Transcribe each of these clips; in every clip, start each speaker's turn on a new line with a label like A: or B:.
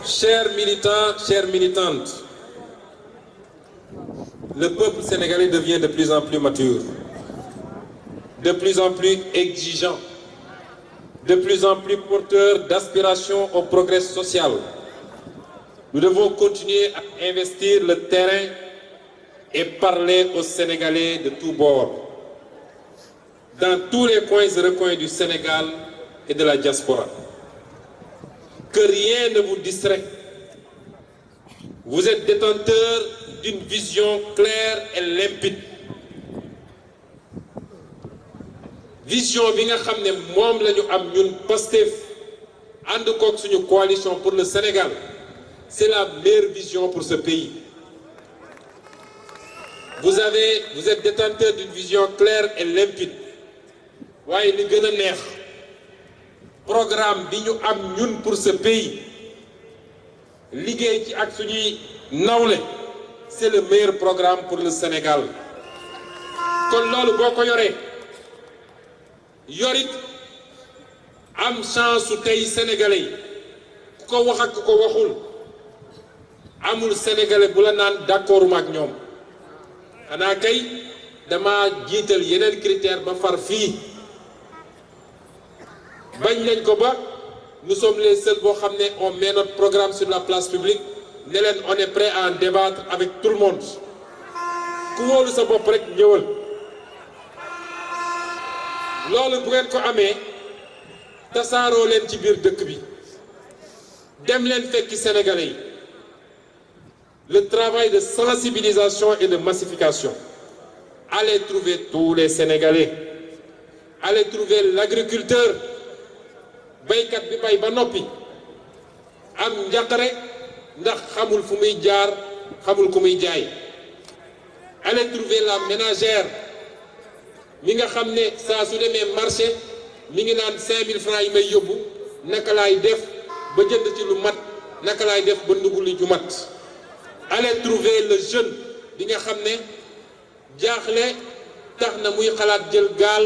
A: Chers militants, chères militantes, le peuple sénégalais devient de plus en plus mature, de plus en plus exigeant, de plus en plus porteur d'aspiration au progrès social. Nous devons continuer à investir le terrain et parler aux Sénégalais de tous bords, dans tous les coins et recoins du Sénégal et de la diaspora. Que rien ne vous distrait. Vous êtes détenteur d'une vision claire et limpide. Vision bi nga xam ne moom la ñu am ñun Pastef ànd koog suñu coalition pour le Sénégal, c'est la meilleure vision pour ce pays. Vous êtes détenteur d'une vision claire et limpide. waaye li gën a neex programme bi ñu am ñun pour ce pays liggéey ci ak suñuy nawle, c'est le meilleur programme pour le Sénégal. kon loolu boo ko yoree yorit am chance su tey sénégalais yi ku ko wax ak ku ko waxul amul sénégalais bu la naan d'accorduma ak ñoom. xanaa kay dama jiital yeneen critère ba far fii bañ nañ ko ba nous sommes les seuls boo xam ne on met notre programme sur la place publique ne leen on est prêt à en débattre avec tout le monde. ku wóolu sa bopp rek ñëwal. loolu bu ngeen ko amee tasaaroo leen ci biir dëkk bi dem leen fekki sénégalais yi. Le travail de sensibilisation et de massification. Allez trouver tous les Sénégalais. Allez trouver l'agriculteur. baykat bi bay ba noppi am njaqare ndax xamul fu muy jaar xamul ku muy jaay. Allez trouver la ménagère mi nga xam ne saa su demee marché mi ngi naan 5000 francs yi may yóbbu naka laay def ba jënd ci lu mat naka laay def ba ndugg li ju mat. Allez trouver le jeune bi nga xam ne jaaxle tax na muy xalaat jël gaal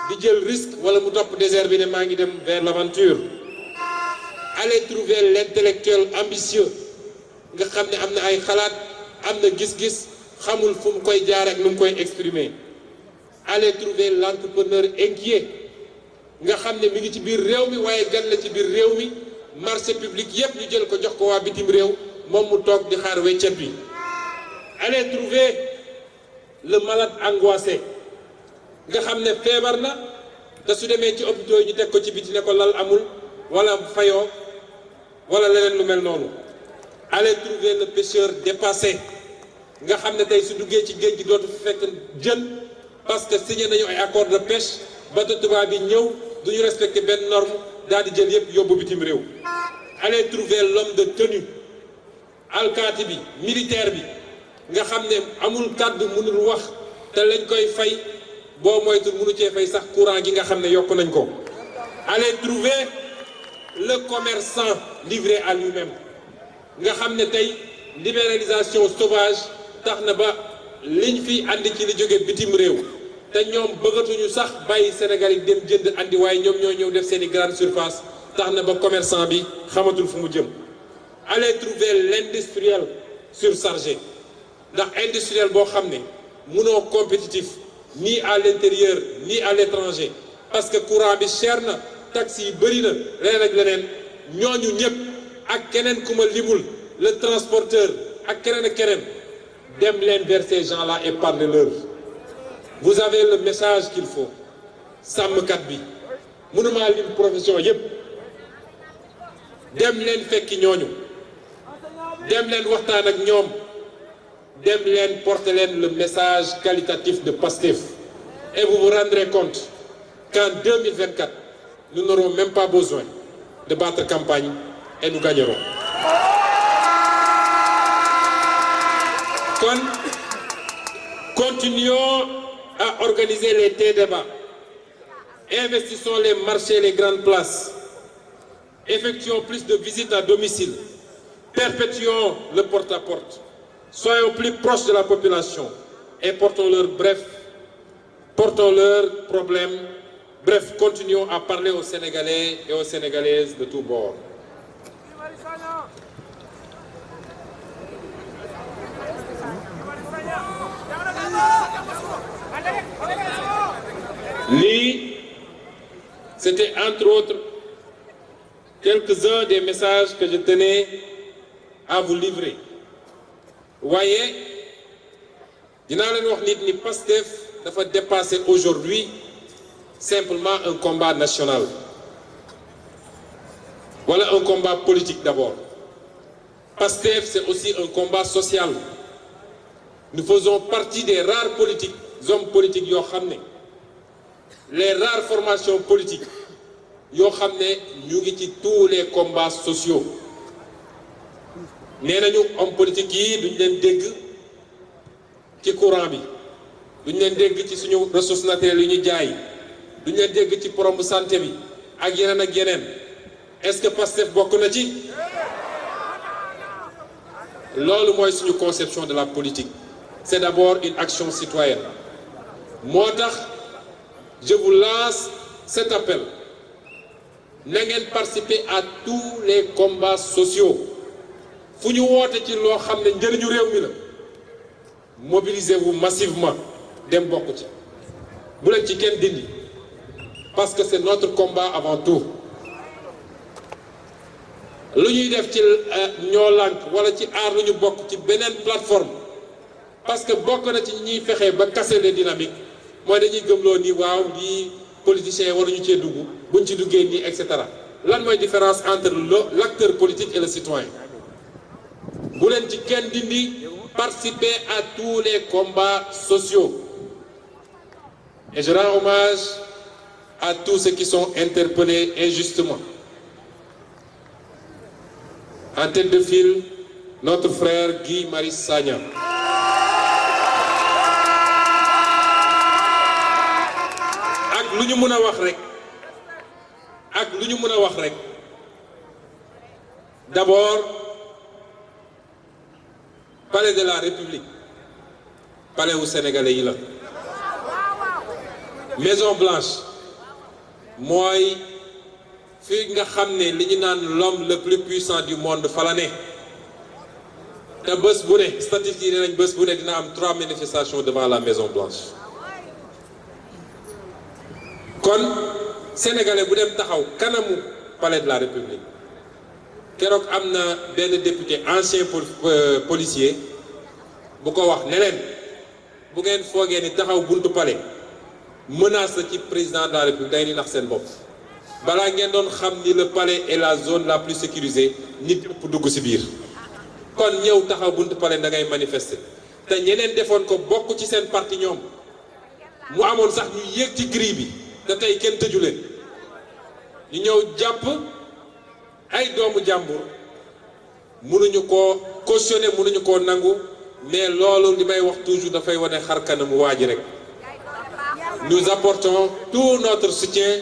A: di jël risque wala mu topp désert bi ne maa ngi dem vers l'aventure. Allez trouver l'intellectuel ambitieux nga xam ne am na ay xalaat am na gis-gis xamul fu mu koy jaar ak nu mu koy exprimer. Allez trouver l'entrepreneur inquiet nga xam ne mi ngi ci biir réew mi waaye gan la ci biir réew mi marché public yépp ñu jël ko jox ko waa bitim réew moom mu toog di xaar weccet bi. Allez trouver le malade angoissé nga xam ne feebar na te su demee ci hôpitaux yi ñu teg ko ci biti ne ko lal amul wala fayoo wala leneen lu mel noonu. Allez trouver le pêcheur dépassé nga xam ne tey su duggee ci géej gi dootu fi fekk jën parce que signé nañu ay accord de pêche bateau tubaab bi ñëw duñu respecter benn norme daal di jël yépp yóbbu bitim réew. Allez trouver l'homme de tenue alkaati bi militaire bi nga xam ne amul kàddu mënul wax te lañ koy fay boo moytu mënu cee fay sax courant gi nga xam ne yokk nañ ko. Allez trouver le commerçant livré à lui-même nga xam ne tey libéralisation sauvage tax na ba liñ fi andi ci li jóge bitim réew te ñoom bëggatuñu sax bàyyi Sénégal yi dem jënd andi waaye ñoom ñoo ñëw def seeni grande surface tax na ba commerçant bi xamatul fu mu jëm. Allez trouver l'industriel surchargé ndax industriel boo xam ne mënoo compétitif ni à l'intérieur ni à l'étranger parce que courant bi cher na taxes yi bëri na leneen ak leneen ñooñu ñëpp ak keneen ku ma limul le transporteur ak keneen ak keneen dem leen vers ces gens-là et parlez-leur. Vous avez le message qu'il faut. sàmmkat bi mënuma lim profession yëpp dem leen fekki ñooñu. dem leen waxtaan ak ñoom dem leen porter leen le message qualitatif de Pastef et vous vous rendrez compte qu'en 2024 nous n'aurons même pas besoin de battre campagne et nous gagnerons. Kon continuons à organiser les débats, investissons les marchés, les grandes places, effectuons plus de visites à domicile. Perpétuons le porte-à-porte. Soyons plus proches de la population et portons leurs problèmes. Bref, continuons à parler aux Sénégalais et aux Sénégalaises de tous bords. lii c'était entre autres quelques-uns des messages que je tenais à vous livrer waaye dinaa leen wax nit ni Pastef dafa dépasser aujourd'hui simplement un combat national voilà un combat politique d'abord. Pastef c'est aussi un combat social. Nous faisons partie des rares hommes politiques yoo xam ne les rares formations politiques yoo xam ne ñu ngi ci tous les combats sociaux. nee nañu homme politique yi duñ leen dégg ci courant bi duñ leen dégg ci suñu ressources naturelles yi ñu jaay duñ leen dégg ci problème santé bi ak yeneen est-ce que Pastef bokk na ci loolu mooy suñu conception de la politique c'est d'abord une action citoyenne moo tax je vous lance cet appel na ngeen participer à tous les combats sociaux fu ñu woote ci loo xam ne njëriñu réew mi la mobilisez-vous massivement dem bokk ci bu leen ci kenn dindi parce que c'est notre combat avant tout lu ñuy def ci ñoo lànk wala ci aar lu ñu bokk ci beneen plateforme parce que bokk na ci ñuy fexe ba casser les dynamiques mooy dañuy gëmloo ni waaw lii politiciens yi waruñu cee dugg buñ ci duggee nii et cetera lan mooy différence entre l'acteur politique et le citoyen bu leen ci kenn dindi participer à tous les combats sociaux et je rends hommage à tous ceux qui sont interpellés injustement. En tête de file, notre frère Guy Marius Sagna. ak lu ñu mën a wax rek d'abord palais de la République palais wu sénégalais yi la Maison Blanche mooy fii nga xam ne li ñu naan l'homme le plus puissant du monde fa la ne te bés bu ne statistiques yi nee nañ bés bu ne dina am 3 manifestations devant la Maison Blanche kon sénégalais bu dem taxaw kanamu palais de la République keroog am na benn député ancien policier bu ko wax ne leen bu ngeen foogee ni taxaw buntu palais menace la ci président de la République day ni nax seen bopp balaa ngeen doon xam ni le palais est la zone la plus sécurisée nit ëpp dugg ci biir kon ñëw taxaw buntu palais da ngay manifester te ñeneen defoon ko bokk ci seen parti ñoom mu amoon sax ñu yéeg ci grille bi te tey kenn tëju leen ñu ñëw jàpp ay doomu jàmbur mënuñu koo cautionner mënuñu koo nangu mais loolu li may wax toujours dafay wane xar kanamu waa ji rek nous apportons tout notre soutien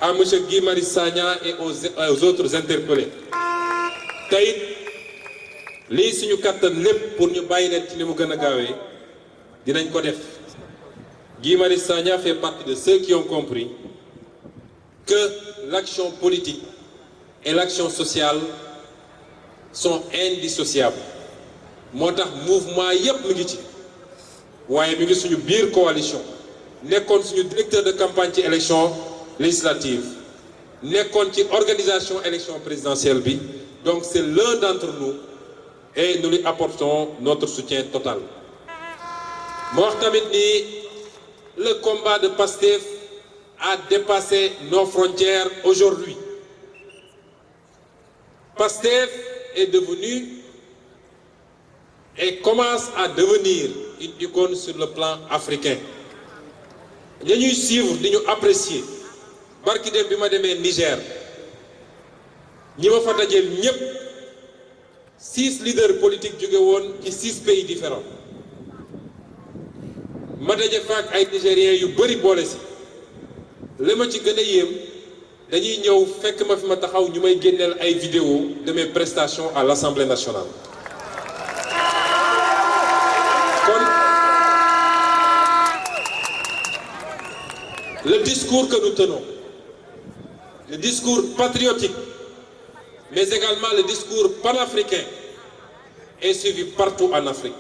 A: à monsieur Guy Marius Sagna et aux autres interpellés tey lii suñu kattan lépp pour ñu bàyyi leen ci li mu gën a gaawee dinañ ko def Guy Marius Sagna fait partie de ceux qui ont compris que l'action politique et l'action sociale sont indissociables moo tax mouvement yépp mi ngi ci waaye mi ngi suñu biir coalition nekkoon suñu directeur de campagne ci élection législative nekkoon ci organisation élection présidentielle bi donc c'est l'un d'entre nous et nous lui apportons notre soutien total moo wax tamit ni le combat de Pastef a dépassé nos frontières aujourd'hui. Pastef est devenu et commence à devenir une icône sur le plan africain. Nous ñuy suivre di ñu apprécier barki dem bi ma demee Niger ñi ma fa dajeel ñépp 6 leaders politiques jóge woon ci 6 pays différents ma daje fa ak ay Nigériens yu bari boole si li ma ci gën a yéem dañuy ñëw fekk ma fi ma taxaw ñu may génneel ay vidéos de mes prestations à l'Assemblée nationale. Kon le discours que nous tenons, le discours patriotique, mais également le discours panafricain est suivi partout en Afrique.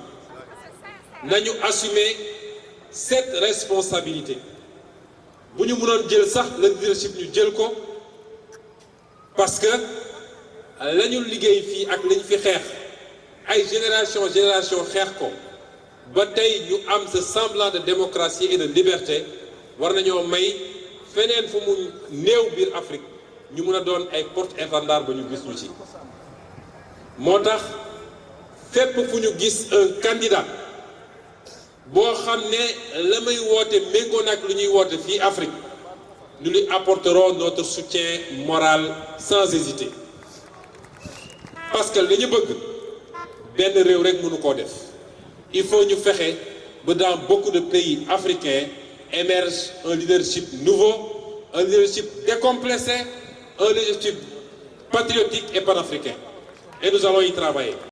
A: Nañu assumer cette responsabilité bu ñu mënoon jël sax le leadership ñu jël ko parce que la ñu liggéey fii ak la ñu fi xeex ay génération xeex ko ba tey ñu am ce semblant de démocratie et de liberté war nañoo may feneen fu mu néew biir Afrique ñu mën a doon ay porte-étendard ba ñu gis ñu ci moo tax fépp fu ñu gis un candidat boo xam ne la may woote méngoo nag lu ñuy woote fii Afrique nous lui apporterons notre soutien moral sans hésiter parce que li ñu bëgg benn réew rek mënu koo def il faut ñu fexe ba dans beaucoup de pays africains émerge un leadership nouveau, un leadership décomplexé, un leadership patriotique et panafricain. Et nous allons y travailler.